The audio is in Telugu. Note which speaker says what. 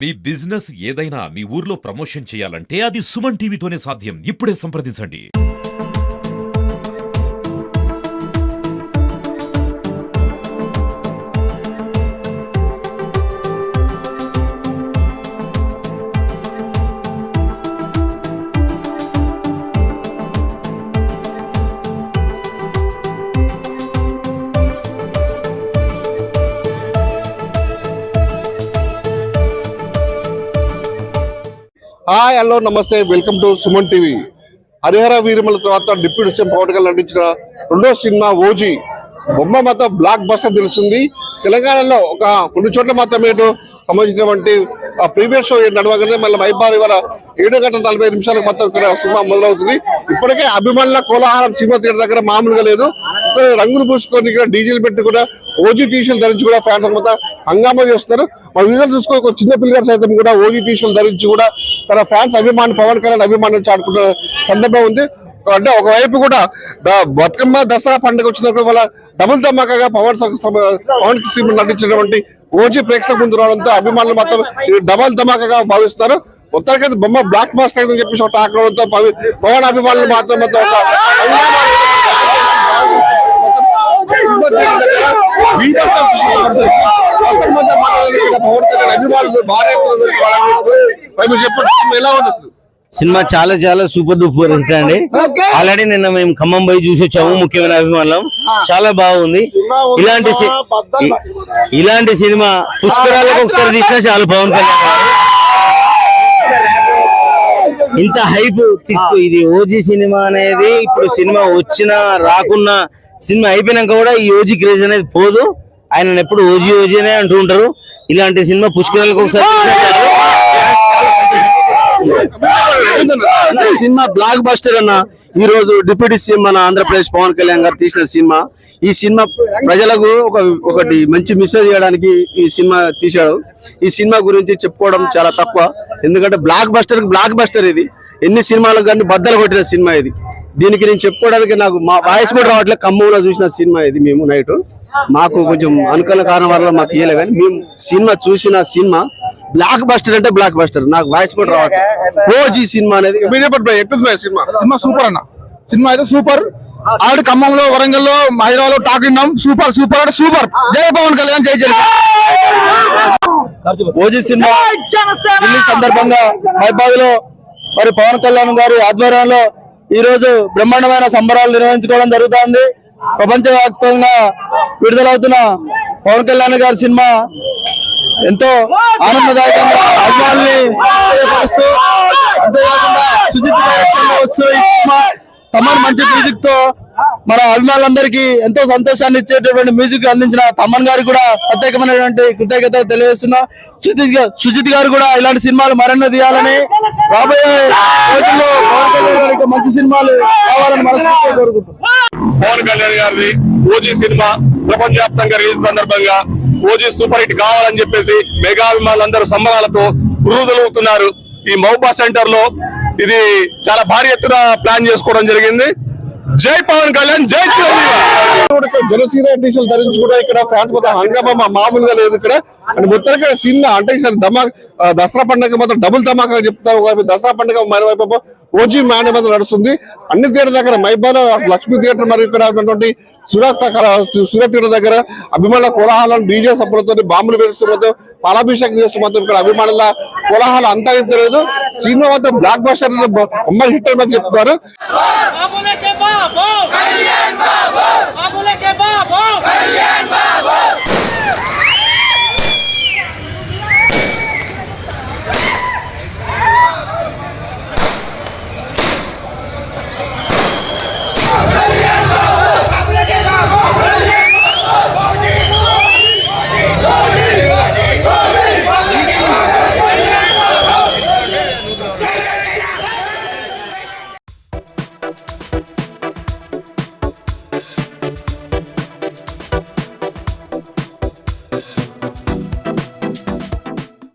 Speaker 1: మీ బిజినెస్ ఏదైనా మీ ఊర్లో ప్రమోషన్ చేయాలంటే అది సుమన్ టీవీతోనే సాధ్యం. ఇప్పుడే సంప్రదించండి.
Speaker 2: హాయ్ హలో నమస్తే welcome to Suman TV. Harihara Veera Mallu తర్వాత డిప్యూటీ సీఎం పవన్ కళ్యాణ్ నటించిన రెండో సినిమా ఓజీ బొమ్మ మాత్రం బ్లాక్ బస్టర్ తెలుస్తుంది. తెలంగాణలో ఒక కొన్ని చోట్ల మాత్రమే సంబంధించినటువంటి ప్రీవియస్ షో నడవగానే మళ్ళీ మైబార్ ఇవాళ 7:40 మొత్తం ఇక్కడ సినిమా మొదలవుతుంది. ఇప్పటికే అభిమానుల కోలాహలం సినిమా థియేటర్ దగ్గర మామూలుగా లేదు. రంగులు పూసుకొని ఇక్కడ డీజేలు పెట్టి కూడా ఓజీ టీషర్ట్ ధరించి కూడా ఫ్యాన్స్ మొత్తం హంగామా చేస్తున్నారు. మా వీడియో చూసుకొని ఒక చిన్న పిల్లగారు సైతం కూడా ఓజీ టీషర్ట్ ధరించి కూడా తన ఫ్యాన్స్ అభిమాని పవన్ కళ్యాణ్ అభిమానులు చాటుకున్న సందర్భం ఉంది. అంటే ఒకవైపు కూడా బతుకమ్మ దసరా పండుగ వచ్చినప్పుడు వాళ్ళ డబుల్ ధమాకాగా పవన్ సింగ్ నటించినటువంటి ఓజీ ప్రేక్షకుల ముందు రావడంతో అభిమానులు మొత్తం డబల్ ధమాకాగా భావిస్తున్నారు. మొత్తానికి బొమ్మ బ్లాక్ మాస్టర్ అయిందని చెప్పేసి ఒక టాక్ రావడంతో పవన్ అభిమానులు మాత్రం మొత్తం ఒక ఎలా ఉంది అసలు
Speaker 3: సినిమా? చాలా చాలా సూపర్ డూపర్ హిట్ అండి. ఆల్రెడీ నిన్న మేము ఖమ్మం పోయి చూసి వచ్చాము. ముఖ్యమైన అభిమానులం, చాలా బాగుంది. ఇలాంటి సినిమా పుష్కరాలకు ఒకసారి తీసినా చాలా పవన్ కళ్యాణ్ ఇంత హైప్ తీసుకో. ఇది ఓజీ సినిమా అనేది ఇప్పుడు సినిమా వచ్చినా రాకున్నా సినిమా అయిపోయినాక కూడా ఈ ఓజీ క్రేజ్ అనేది పోదు. ఆయన ఎప్పుడు ఓజీ ఓజీ అనే అంటూ ఉంటారు. ఇలాంటి సినిమా పుష్కరాలకు ఒకసారి
Speaker 4: సినిమా బ్లాక్ బస్టర్ అన్న. ఈ రోజు డిప్యూటీ సీఎం మన ఆంధ్రప్రదేశ్ పవన్ కళ్యాణ్ గారు తీసిన సినిమా. ఈ సినిమా ప్రజలకు ఒకటి మంచి మెసేజ్ చేయడానికి ఈ సినిమా తీశాడు. ఈ సినిమా గురించి చెప్పుకోవడం చాలా తక్కువ, ఎందుకంటే బ్లాక్ బస్టర్ ఇది. ఎన్ని సినిమాలకు కానీ బద్దలు కొట్టిన సినిమా ఇది. దీనికి నేను చెప్పుకోవడానికి నాకు మా వాయిస్ కూడా రావట్లేదు. ఖమ్మంలో చూసిన సినిమా ఇది. మేము నైట్ మాకు కొంచెం అనుకూల కారణం వల్ల మాకు ఇయ్యలే, కానీ మేము సినిమా చూసిన సినిమా బ్లాక్ బస్టర్ అంటే బ్లాక్ బస్టర్. నాకు వాయిస్ కూడా రావట్లేదు. ఓజీ సినిమా అనేది
Speaker 2: సినిమా సూపర్ అన్న.
Speaker 4: సినిమా అయితే సూపర్. ఆవిడ ఖమ్మంలో, వరంగల్లో, హైదరాబాద్ లో టాక్ విన్నాం. సూపర్ సూపర్ అంటే సూపర్. జై పవన్ కళ్యాణ్, జై జై. ఓజీ సినిమా రిలీజ్ సందర్భంగా హైదరాబాద్ లో మరి పవన్ కళ్యాణ్ గారి ఆధ్వర్యంలో ఈ రోజు బ్రహ్మాండమైన సంబరాలు నిర్వహించుకోవడం జరుగుతుంది. ప్రపంచవ్యాప్తంగా విడుదలవుతున్న పవన్ కళ్యాణ్ గారి సినిమా ఎంతో ఆనందదాయకంగా అభిమానుల్ని అంతేకాకుండా సుజిత్ డైరెక్షన్ లో వస్తున్న ఈ సినిమా తమన్ మంచి మ్యూజిక్ తో మన అభిమానులందరికీ ఎంతో సంతోషాన్ని ఇచ్చేటటువంటి మ్యూజిక్ అందించిన తమన్ గారికి కూడా ప్రత్యేకమైనటువంటి కృతజ్ఞతలు తెలియజేస్తున్నా. సుజిత్ గారు కూడా ఇలాంటి సినిమాలు మరెన్నో తీయాలని, రాబోయే రోజుల్లో పవన్ కళ్యాణ్ గారికి మంచి సినిమాలు కావాలని మనస్ఫూర్తిగా కోరుకుంటున్నాం.
Speaker 2: పవన్ కళ్యాణ్ గారిది ఓజీ సినిమా ప్రపంచవ్యాప్తంగా రిలీజ్ సందర్భంగా ఓజీ సూపర్ హిట్ కావాలని చెప్పేసి మెగా అభిమానులందరూ సంబరాలతో ఉరుదలుగుతున్నారు. ఈ మౌబా సెంటర్ లో ఇది చాలా భారీ ఎత్తున ప్లాన్ చేసుకోవడం జరిగింది. జై పవన్ కళ్యాణ్, జై జనసేన టీషర్ట్ ధరించి కూడా ఇక్కడ ఫ్యాన్స్ మొత్తం హంగామా మామూలుగా లేదు. ఇక్కడ అంటే మొత్తంగా సినిమా అంటే దసరా పండుగ మొత్తం డబుల్ ధమాకా చెప్తారు. దసరా పండుగ మరోవైపు ఓజీ మ్యాన్ మీద నడుస్తుంది. అన్ని థియేటర్ దగ్గర మైబాలో లక్ష్మీ థియేటర్ మరియు ఇక్కడ ఉన్నటువంటి సూరత్ థియేటర్ దగ్గర అభిమానుల కోలాహలం డీజే సప్పులతో బాంబులు పేరుస్తూ పాలాభిషేకం చేస్తూ మొత్తం ఇక్కడ అభిమానుల కోలాహలం అంతా లేదు. సినిమా మొత్తం బ్లాక్ బస్టర్ అమ్మాయి హిట్ అని చెప్తున్నారు.
Speaker 5: బాబులకే బాబు కళ్యాణ్ బాబు